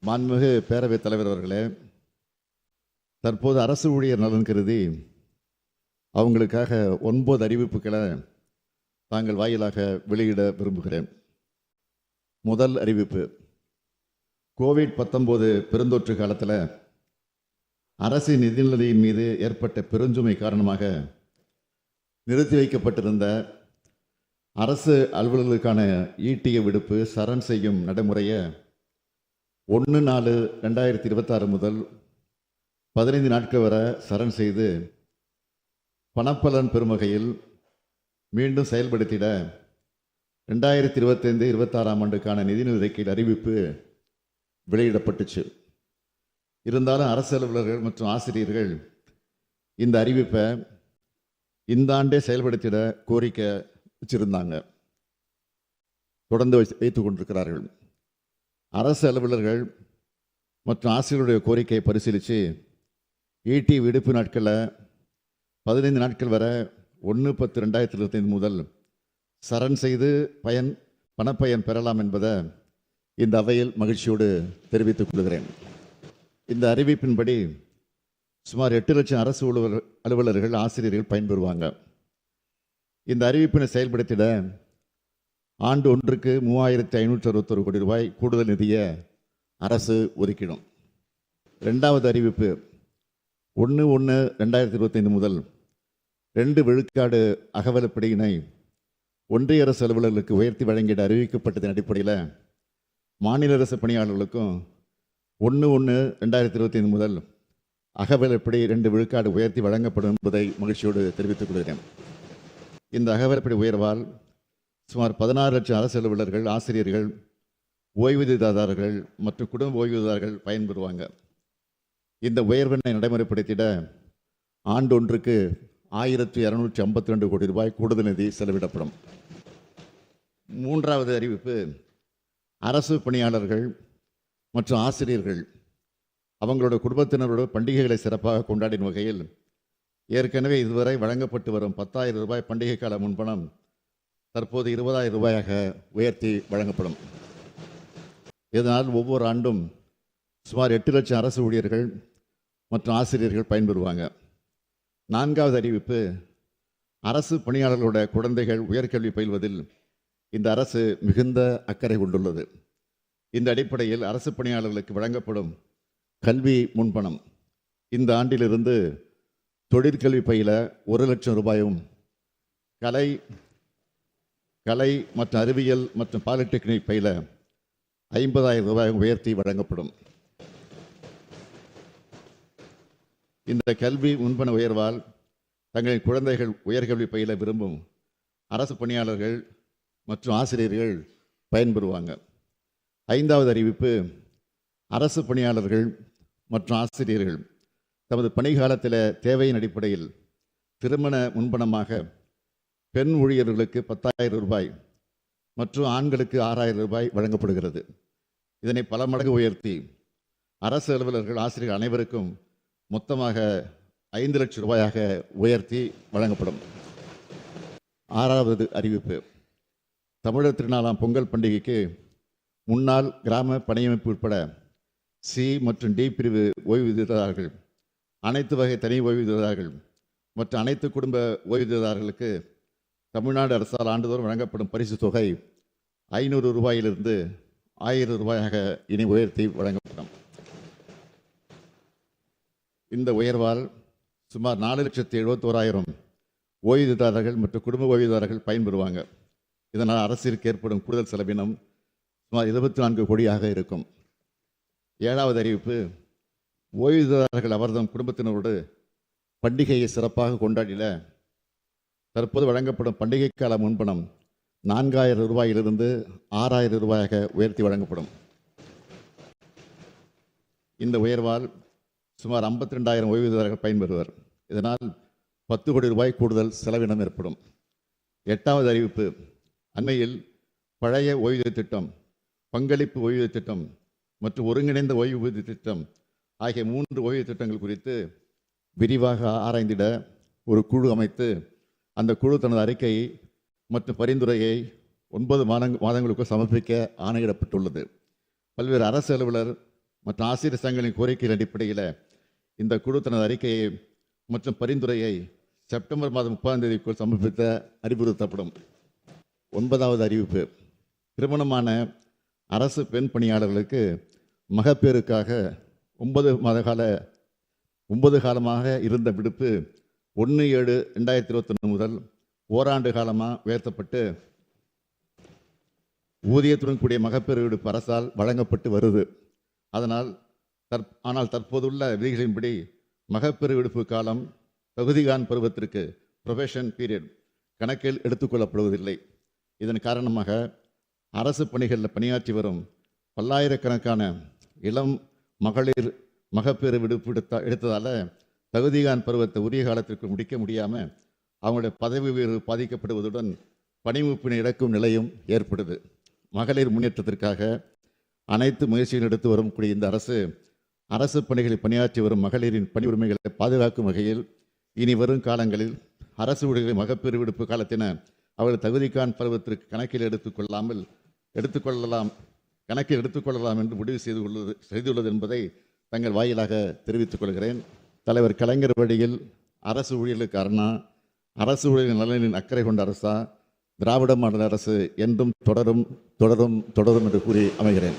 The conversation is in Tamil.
மாண்புமிகு பேரவைத் தலைவர் அவர்களே, தற்போது அரசு ஊழியர் நலன் கருதி அவங்களுக்காக 9 அறிவிப்புகளை தாங்கள் வாயிலாக வெளியிட விரும்புகிறேன். முதல் அறிவிப்பு, கோவிட்-19 பெருந்தொற்று காலத்தில் அரசின் நிதிநிலையின் மீது ஏற்பட்ட பெருஞ்சுமை காரணமாக நிறுத்தி வைக்கப்பட்டிருந்த அரசு அலுவலர்களுக்கான ஈட்டிய விடுப்பு சரண் செய்யும் நடைமுறையை 1/4/2026 முதல் 15 நாட்கள் வரை சரண் செய்து பணப்பலன் பெறும் வகையில் மீண்டும் செயல்படுத்திட 2025-26 ஆண்டுக்கான நிதிநிலை ஒதுக்கீடு அறிவிப்பு வெளியிடப்பட்டுச்சு. இருந்தாலும் அரசு அலுவலர்கள் மற்றும் ஆசிரியர்கள் இந்த அறிவிப்பை இந்த ஆண்டே செயல்படுத்திட கோரிக்கை வச்சிருந்தாங்க, தொடர்ந்து வைத்துக் கொண்டிருக்கிறார்கள். அரசு அலுவலர்கள் மற்றும் ஆசிரியர்களுடைய கோரிக்கையை பரிசீலித்து ஈட்டி விடுப்பு நாட்களில் 15 நாட்கள் வரை 1/10/2025 முதல் சரண் செய்து பணப்பயன் பெறலாம் என்பதை இந்த அவையில் மகிழ்ச்சியோடு தெரிவித்துக் கொள்கிறேன். இந்த அறிவிப்பின்படி சுமார் 8 லட்சம் அரசு அலுவலர்கள் ஆசிரியர்கள் பயன்பெறுவாங்க. இந்த அறிவிப்பினை செயல்படுத்திட ஆண்டு ஒன்றுக்கு 3561 கோடி ரூபாய் கூடுதல் நிதியை அரசு ஒதுக்கிடும். இரண்டாவது அறிவிப்பு, 1/1/2025 முதல் 2 விழுக்காடு அகவலப்படியினை ஒன்றிய அரசு அலுவலர்களுக்கு உயர்த்தி வழங்கிட அறிவிக்கப்பட்டதன் அடிப்படையில் மாநில அரசு பணியாளர்களுக்கும் 1/1/2025 முதல் அகவலப்படி 2 விழுக்காடு உயர்த்தி வழங்கப்படும் என்பதை மகிழ்ச்சியோடு தெரிவித்துக் கொள்கிறேன். இந்த அகவலப்படி உயர்வால் சுமார் 16 லட்சம் அரசு அலுவலர்கள், ஆசிரியர்கள், ஓய்வூதியதாரர்கள் மற்றும் குடும்ப ஓய்வூதியதாரர்கள் பயன்பெறுவாங்க. இந்த உயர்வினை நடைமுறைப்படுத்திட ஆண்டு ஒன்றுக்கு 1252 கோடி ரூபாய் கூடுதல் நிதி செலவிடப்படும். மூன்றாவது அறிவிப்பு, அரசு பணியாளர்கள் மற்றும் ஆசிரியர்கள் அவங்களோட குடும்பத்தினரோட பண்டிகைகளை சிறப்பாக கொண்டாடின வகையில் ஏற்கனவே இதுவரை வழங்கப்பட்டு வரும் 10,000 ரூபாய் பண்டிகை கால முன்பணம் தற்போது 20,000 ரூபாயாக உயர்த்தி வழங்கப்படும். இதனால் ஒவ்வொரு ஆண்டும் சுமார் 8 லட்சம் அரசு ஊழியர்கள் மற்றும் ஆசிரியர்கள் பயன்பெறுவாங்க. நான்காவது அறிவிப்பு, அரசு பணியாளர்களோட குழந்தைகள் உயர்கல்வி பயில்வதில் இந்த அரசு மிகுந்த அக்கறை கொண்டுள்ளது. இந்த அடிப்படையில் அரசு பணியாளர்களுக்கு வழங்கப்படும் கல்வி முன்பணம் இந்த ஆண்டிலிருந்து தொழிற்கல்வி பயில 1 லட்சம் ரூபாயும், கலை மற்றும் அறிவியல் மற்றும் பாலிடெக்னிக் பயில 50,000 ரூபாயும் உயர்த்தி வழங்கப்படும். இந்த கல்வி முன்பண உயர்வால் தங்களின் குழந்தைகள் உயர்கல்வி பயில விரும்பும் அரசு பணியாளர்கள் மற்றும் ஆசிரியர்கள் பயன்பெறுவாங்க. ஐந்தாவது அறிவிப்பு, அரசு பணியாளர்கள் மற்றும் ஆசிரியர்கள் தமது பணிகாலத்தில் தேவையின் அடிப்படையில் திருமண முன்பணமாக பெண் ஊழியர்களுக்கு 10,000 ரூபாய் மற்றும் ஆண்களுக்கு 6,000 ரூபாய் வழங்கப்படுகிறது. இதனை பல மடங்கு உயர்த்தி அரசு அலுவலர்கள், ஆசிரியர்கள் அனைவருக்கும் மொத்தமாக 5 லட்சம் ரூபாயாக உயர்த்தி வழங்கப்படும். ஆறாவது அறிவிப்பு, தமிழர் திருநாளாம் பொங்கல் பண்டிகைக்கு முன்னாள் கிராம பணியமைப்பு உட்பட சி மற்றும் டி பிரிவு ஓய்வூதியதாரர்கள், அனைத்து வகை தனி ஓய்வூதியதாரர்கள் மற்றும் அனைத்து குடும்ப ஓய்வூதியதாரர்களுக்கு தமிழ்நாடு அரசால் ஆண்டுதோறும் வழங்கப்படும் பரிசு தொகை 500 ரூபாயிலிருந்து 1000 ரூபாயாக இனி உயர்த்தி வழங்கப்படும். இந்த உயர்வால் சுமார் 4,71,000 ஓய்வூதியதாரர்கள் மற்றும் குடும்ப ஓய்வூதியதாரர்கள் பயன்பெறுவாங்க. இதனால் அரசிற்கு ஏற்படும் கூடுதல் செலவினம் சுமார் 24 கோடியாக இருக்கும். ஏழாவது அறிவிப்பு, ஓய்வூதியதாரர்கள் அவர்தம் குடும்பத்தினரோடு பண்டிகையை சிறப்பாக கொண்டாடிட தற்போது வழங்கப்படும் பண்டிகை கால முன்பணம் 4,000 ரூபாயிலிருந்து 6,000 ரூபாயாக உயர்த்தி வழங்கப்படும். இந்த உயர்வால் சுமார் 52,000 ஓய்வூதியதாரர்கள் பயன்பெறுவர். இதனால் 10 கோடி ரூபாய் கூடுதல் செலவினம் ஏற்படும். எட்டாவது அறிவிப்பு, அண்மையில் பழைய ஓய்வூதிய திட்டம், பங்களிப்பு ஓய்வூதிய திட்டம் மற்றும் ஒருங்கிணைந்த ஓய்வூதிய திட்டம் ஆகிய 3 ஓய்வூதிய திட்டங்கள் குறித்து விரிவாக ஆராய்ந்திட ஒரு குழு அமைத்து அந்த குழு தனது அறிக்கையை மற்றும் பரிந்துரையை 9 மாதங்களுக்கு சமர்ப்பிக்க ஆணையிடப்பட்டுள்ளது. பல்வேறு அரசு அலுவலர் மற்றும் ஆசிரியர் சங்கங்களின் கோரிக்கையின் அடிப்படையில் இந்த குழு தனது அறிக்கையை மற்றும் பரிந்துரையை செப்டம்பர் மாதம் 30ஆம் தேதிக்குள் சமர்ப்பித்த அறிவுறுத்தப்படும். 9வது அறிவிப்பு. திருமணமான அரசு பெண் பணியாளர்களுக்கு மகப்பேறுக்காக 9 காலமாக இருந்த விடுப்பு 1/7/2021 முதல் ஓராண்டு காலமாக உயர்த்தப்பட்டு ஊதியத்துடன் கூடிய மகப்பேறு விடுப்பு அரசால் வழங்கப்பட்டு வருது. ஆனால் தற்போதுள்ள விதிகளின்படி மகப்பேறு விடுப்பு காலம் தகுதிகான் பருவத்திற்கு ப்ரொபேஷன் பீரியட் கணக்கில் எடுத்துக்கொள்ளப்படுவதில்லை. இதன் காரணமாக அரசு பணிகளில் பணியாற்றி வரும் பல்லாயிரக்கணக்கான இளம் மகளிர் மகப்பேறு விடுப்பு எடுத்ததால் தகுதிகான் பருவத்தை உரிய காலத்திற்கு முடிக்க முடியாமல் அவங்களுடைய பதவி உயர்வு பாதிக்கப்படுவதுடன் பணிமூப்பினை இழக்கும் நிலையும் ஏற்படுது. மகளிர் முன்னேற்றத்திற்காக அனைத்து முயற்சிகள் எடுத்து வரக்கூடிய இந்த அரசு பணிகளில் பணியாற்றி வரும் மகளிரின் பணி உரிமைகளை பாதுகாக்கும் வகையில் இனி வரும் காலங்களில் அரசு ஊழியர்களின் மகப்பேறு விடுப்பு காலத்தின அவர்கள் தகுதிகான் பருவத்திற்கு கணக்கில் எடுத்துக்கொள்ளலாம் என்று முடிவு செய்துள்ளது என்பதை தங்கள் வாயிலாக தெரிவித்துக் கொள்கிறேன். தலைவர் கலைஞர் வழியில் அரசு ஊழியர்களுக்கு அரணா, அரசு ஊழியர்கள் நலனின் அக்கறை கொண்ட அரசா திராவிட மாடல் அரசு என்றும் தொடரும் என்று கூறி அமைகிறேன்.